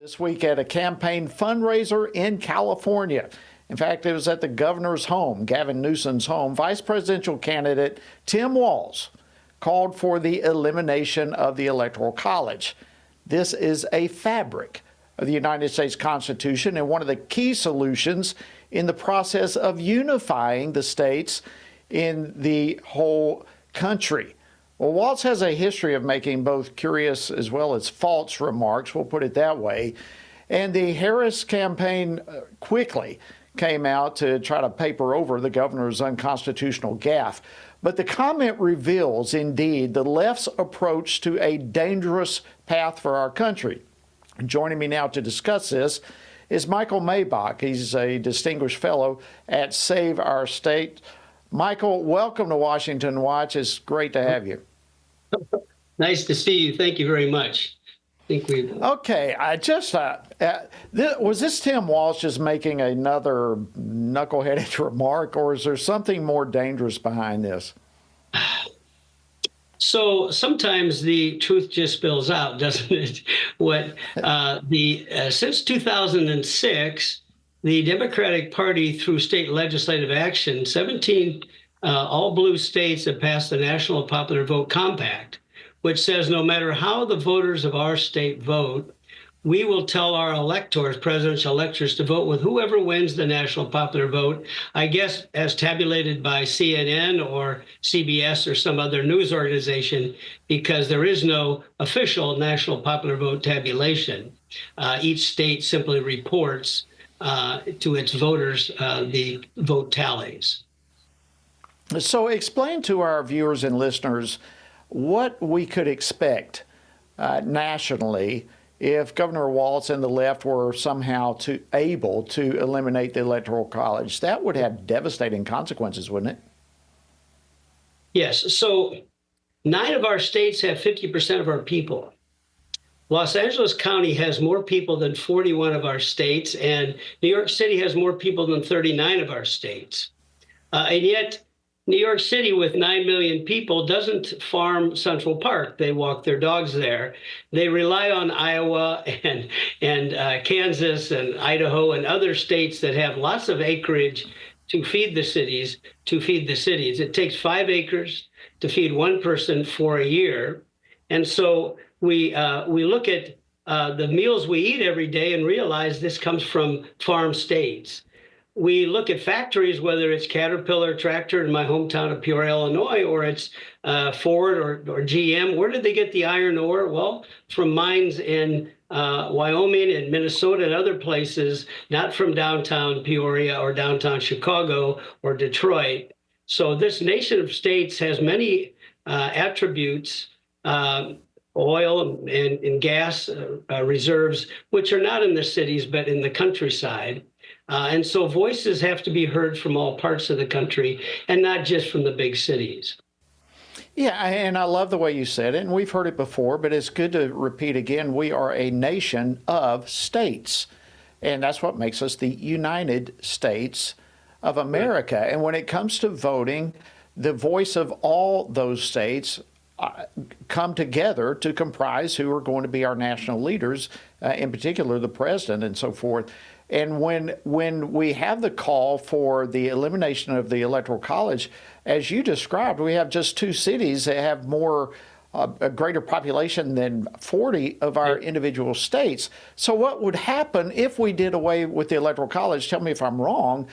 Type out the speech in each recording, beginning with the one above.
This week at a campaign fundraiser in California. In fact, it was at the governor's home, Gavin Newsom's home. Vice presidential candidate Tim Walz called for the elimination of the Electoral College. This is a fabric of the United States Constitution and one of the key solutions in the process of unifying the states in the whole country. Well, Walz has a history of making both curious as well as false remarks, we'll put it that way. And the Harris campaign quickly came out to try to paper over the governor's unconstitutional gaffe. But the comment reveals, indeed, the left's approach to a dangerous path for our country. Joining me now to discuss this is Michael Maibach. He's a distinguished fellow at Save Our State. Michael, welcome to Washington Watch. It's great to have you. Nice to see you. Thank you very much. Okay, I just was this Tim Walz just making another knuckleheaded remark, or is there something more dangerous behind this? So sometimes the truth just spills out, doesn't it? Since 2006, the Democratic Party, through state legislative action, 17 all blue states have passed the National Popular Vote Compact, which says no matter how the voters of our state vote, we will tell our electors, presidential electors, to vote with whoever wins the national popular vote, I guess as tabulated by CNN or CBS or some other news organization, because there is no official national popular vote tabulation. Each state simply reports to its voters the vote tallies. So explain to our viewers and listeners what we could expect nationally if Governor Walz and the left were somehow able to eliminate the Electoral College. That would have devastating consequences, wouldn't it? Yes. So 9 of our states have 50% of our people. Los Angeles County has more people than 41 of our states, and New York City has more people than 39 of our states. And yet, New York City, with 9 million people, doesn't farm Central Park. They walk their dogs there. They rely on Iowa and Kansas and Idaho and other states that have lots of acreage to feed the cities. It takes 5 acres to feed one person for a year. And so we look at the meals we eat every day and realize this comes from farm states. We look at factories, whether it's Caterpillar tractor in my hometown of Peoria, Illinois, or it's Ford or GM. Where did they get the iron ore? Well, from mines in Wyoming and Minnesota and other places, not from downtown Peoria or downtown Chicago or Detroit. So this nation of states has many attributes, oil and gas reserves, which are not in the cities, but in the countryside. And so voices have to be heard from all parts of the country and not just from the big cities. Yeah, and I love the way you said it, and we've heard it before, but it's good to repeat again. We are a nation of states, and that's what makes us the United States of America. Right. And when it comes to voting, the voice of all those states come together to comprise who are going to be our national leaders, in particular the president and so forth. And when we have the call for the elimination of the Electoral College, as you described, we have just 2 cities that have a greater population than 40 of our individual states. So what would happen if we did away with the Electoral College? Tell me if I'm wrong.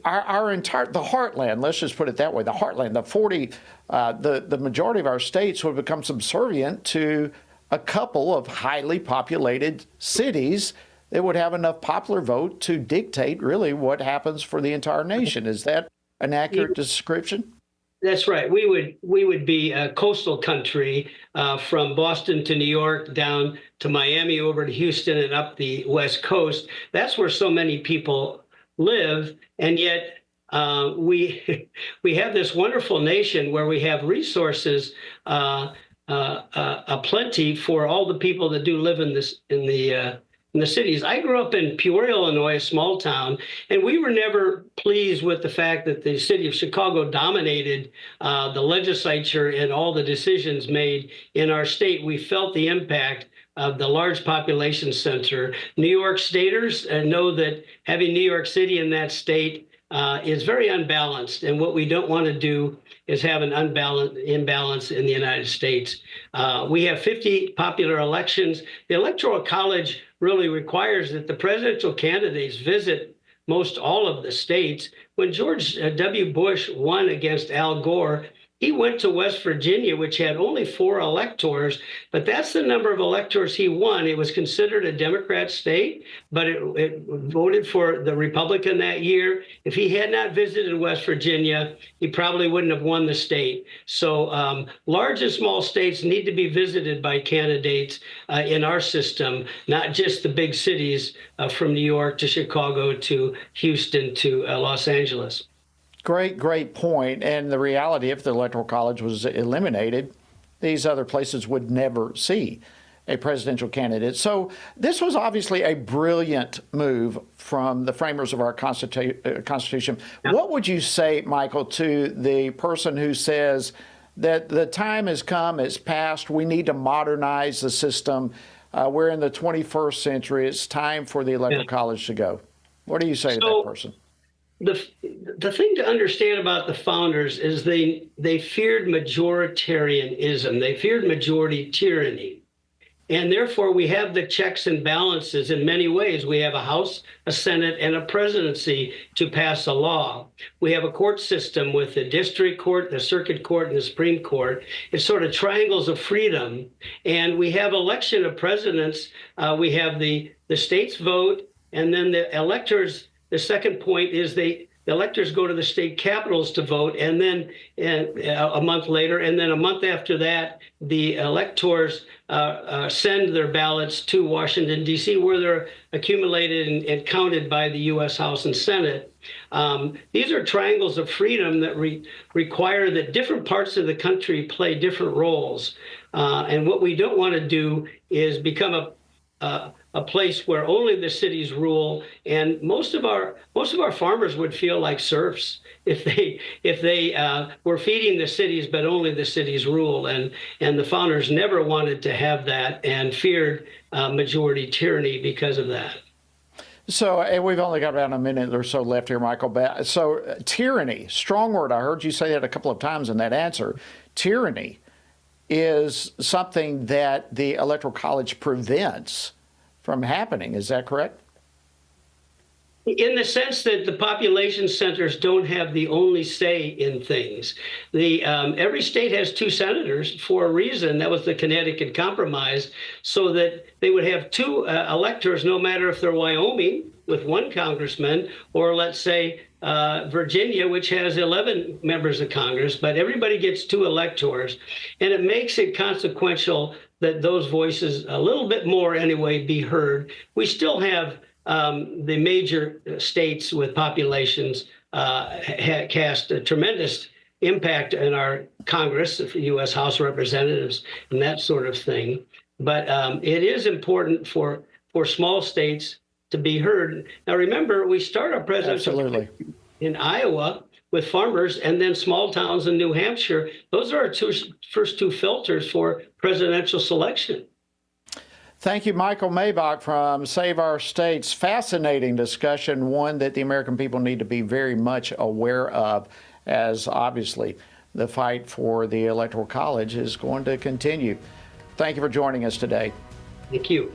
Our entire, the heartland, let's just put it that way, the heartland, the majority of our states would become subservient to a couple of highly populated cities that would have enough popular vote to dictate really what happens for the entire nation. Is that an accurate description? That's right. We would be a coastal country from Boston to New York, down to Miami, over to Houston, and up the West Coast. That's where so many people live, and yet we have this wonderful nation where we have resources aplenty for all the people that do live in the cities. I grew up in Peoria, Illinois, a small town, and we were never pleased with the fact that the city of Chicago dominated the legislature and all the decisions made in our state. We felt the impact the large population center. New York staters know that having New York City in that state is very unbalanced. And what we don't want to do is have an imbalance in the United States. We have 50 popular elections. The Electoral College really requires that the presidential candidates visit most all of the states. When George W. Bush won against Al Gore, he went to West Virginia, which had only 4 electors, but that's the number of electors he won. It was considered a Democrat state, but it voted for the Republican that year. If he had not visited West Virginia, he probably wouldn't have won the state. So large and small states need to be visited by candidates in our system, not just the big cities from New York to Chicago to Houston to Los Angeles. Great point. And the reality, if the Electoral College was eliminated, these other places would never see a presidential candidate. So this was obviously a brilliant move from the framers of our Constitution. What would you say, Michael, to the person who says that the time has come, it's past, we need to modernize the system, we're in the 21st century, it's time for the Electoral College to go? What do you say to that person? The thing to understand about the founders is they feared majoritarianism. They feared majority tyranny. And therefore, we have the checks and balances in many ways. We have a House, a Senate, and a presidency to pass a law. We have a court system with the district court, the circuit court, and the Supreme Court. It's sort of triangles of freedom. And we have election of presidents. We have the states vote, and then the electors. The second point is the electors go to the state capitals to vote, and then a month later, and then a month after that, the electors send their ballots to Washington, D.C., where they're accumulated and counted by the U.S. House and Senate. These are triangles of freedom that require that different parts of the country play different roles. And what we don't want to do is become a place where only the cities rule, and most of our farmers would feel like serfs if they were feeding the cities, but only the cities rule. And the founders never wanted to have that and feared majority tyranny because of that. So, and we've only got about a minute or so left here, Michael. So, tyranny, strong word. I heard you say that a couple of times in that answer. Tyranny is something that the Electoral College prevents from happening. Is that correct? In the sense that the population centers don't have the only say in things. Every state has 2 senators for a reason. That was the Connecticut Compromise, so that they would have 2 electors, no matter if they're Wyoming with 1 congressman, or let's say Virginia, which has 11 members of Congress, but everybody gets 2 electors. And it makes it consequential that those voices, a little bit more anyway, be heard. We still have the major states with populations cast a tremendous impact in our Congress, the U.S. House of Representatives, and that sort of thing. But it is important for small states to be heard. Now, remember, we start our presidential in Iowa with farmers, and then small towns in New Hampshire. Those are our first 2 filters for presidential selection. Thank you, Michael Maibach from Save Our States. Fascinating discussion, one that the American people need to be very much aware of, as obviously the fight for the Electoral College is going to continue. Thank you for joining us today. Thank you.